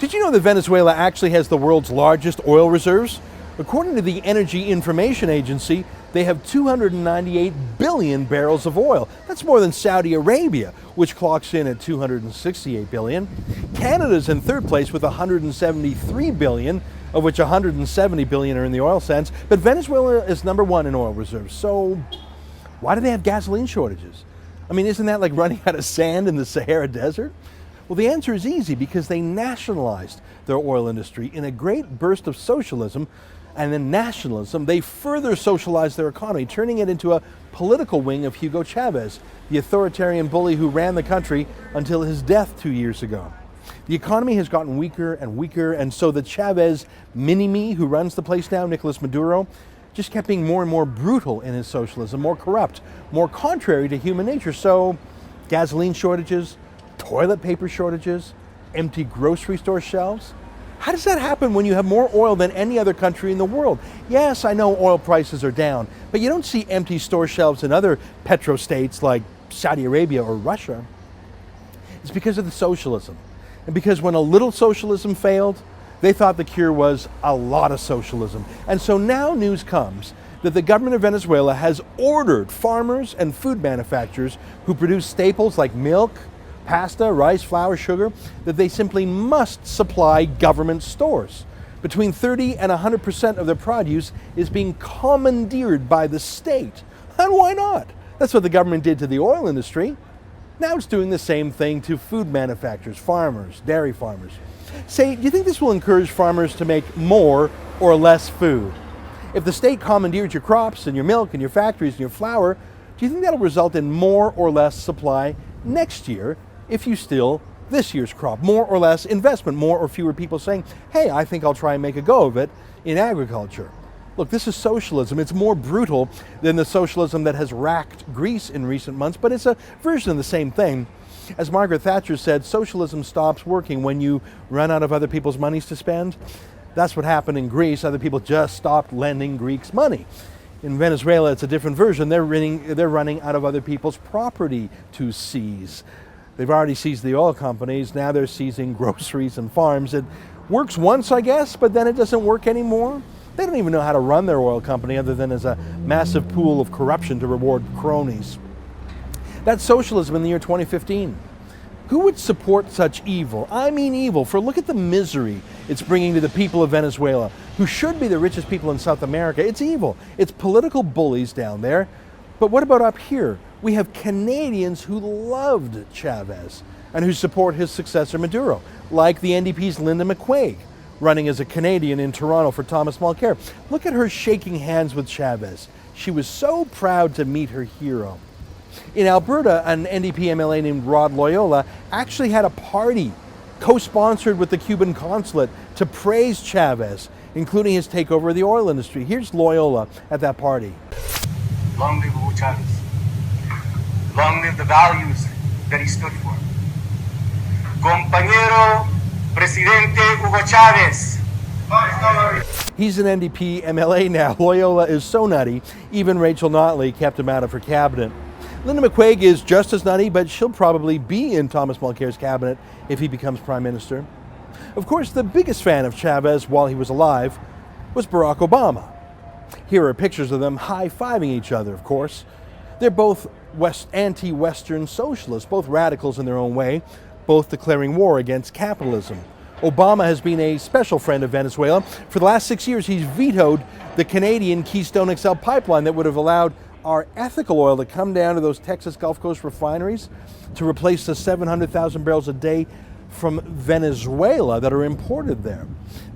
Did you know that Venezuela actually has the world's largest oil reserves? According to the Energy Information Agency, they have 298 billion barrels of oil. That's more than Saudi Arabia, which clocks in at 268 billion. Canada's in third place with 173 billion, of which 170 billion are in the oil sands. But Venezuela is number one in oil reserves. So why do they have gasoline shortages? I mean, isn't that like running out of sand in the Sahara Desert? Well, the answer is easy, because they nationalized their oil industry in a great burst of socialism, and then nationalism. They further socialized their economy, turning it into a political wing of Hugo Chavez, the authoritarian bully who ran the country until his death 2 years ago. The economy has gotten weaker and weaker, and so the Chavez mini-me who runs the place now, Nicolas Maduro, just kept being more and more brutal in his socialism, more corrupt, more contrary to human nature. So gasoline shortages, toilet paper shortages, empty grocery store shelves. How does that happen when you have more oil than any other country in the world? Yes, I know oil prices are down, but you don't see empty store shelves in other petrostates like Saudi Arabia or Russia. It's because of the socialism. And because when a little socialism failed, they thought the cure was a lot of socialism. And so now news comes that the government of Venezuela has ordered farmers and food manufacturers who produce staples like milk, pasta, rice, flour, sugar, that they simply must supply government stores. Between 30 and 100% of their produce is being commandeered by the state. And why not? That's what the government did to the oil industry. Now it's doing the same thing to food manufacturers, farmers, dairy farmers. Say, do you think this will encourage farmers to make more or less food? If the state commandeers your crops and your milk and your factories and your flour, do you think that'll result in more or less supply next year if you steal this year's crop? More or less investment, more or fewer people saying, hey, I think I'll try and make a go of it in agriculture. Look, this is socialism. It's more brutal than the socialism that has racked Greece in recent months, but it's a version of the same thing. As Margaret Thatcher said, socialism stops working when you run out of other people's monies to spend. That's what happened in Greece. Other people just stopped lending Greeks money. In Venezuela, it's a different version. They're running out of other people's property to seize. They've already seized the oil companies. Now they're seizing groceries and farms. It works once, I guess, but then it doesn't work anymore. They don't even know how to run their oil company other than as a massive pool of corruption to reward cronies. That's socialism in the year 2015. Who would support such evil? I mean evil, for look at the misery it's bringing to the people of Venezuela, who should be the richest people in South America. It's evil. It's political bullies down there. But what about up here? We have Canadians who loved Chavez and who support his successor Maduro, like the NDP's Linda McQuaig, running as a Canadian in Toronto for Thomas Mulcair. Look at her shaking hands with Chavez. She was so proud to meet her hero. In Alberta, an NDP MLA named Rod Loyola actually had a party co-sponsored with the Cuban consulate to praise Chavez, including his takeover of the oil industry. Here's Loyola at that party. Long live Hugo Chavez. Long live the values that he stood for. Compañero Presidente Hugo Chavez. He's an NDP MLA now. Loyola is so nutty, even Rachel Notley kept him out of her cabinet. Linda McQuaig is just as nutty, but she'll probably be in Thomas Mulcair's cabinet if he becomes prime minister. Of course, the biggest fan of Chavez while he was alive was Barack Obama. Here are pictures of them high-fiving each other, of course. They're both anti-Western socialists, both radicals in their own way, both declaring war against capitalism. Obama has been a special friend of Venezuela. For the last 6 years, he's vetoed the Canadian Keystone XL pipeline that would have allowed our ethical oil to come down to those Texas Gulf Coast refineries to replace the 700,000 barrels a day from Venezuela that are imported there.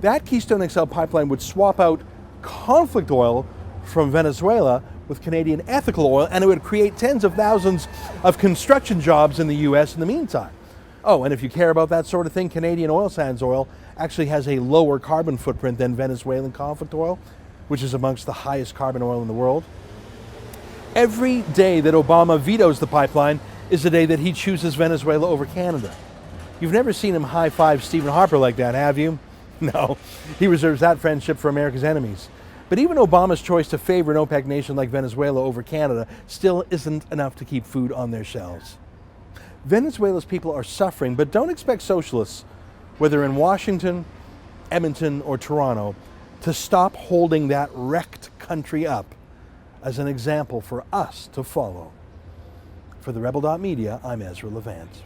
That Keystone XL pipeline would swap out conflict oil from Venezuela with Canadian ethical oil, and it would create tens of thousands of construction jobs in the US in the meantime. Oh, and if you care about that sort of thing, Canadian oil sands oil actually has a lower carbon footprint than Venezuelan conflict oil, which is amongst the highest carbon oil in the world. Every day that Obama vetoes the pipeline is the day that he chooses Venezuela over Canada. You've never seen him high-five Stephen Harper like that, have you? No, he reserves that friendship for America's enemies. But even Obama's choice to favor an OPEC nation like Venezuela over Canada still isn't enough to keep food on their shelves. Venezuela's people are suffering, but don't expect socialists whether in Washington, Edmonton, or Toronto, to stop holding that wrecked country up as an example for us to follow. For TheRebel.media, I'm Ezra Levant.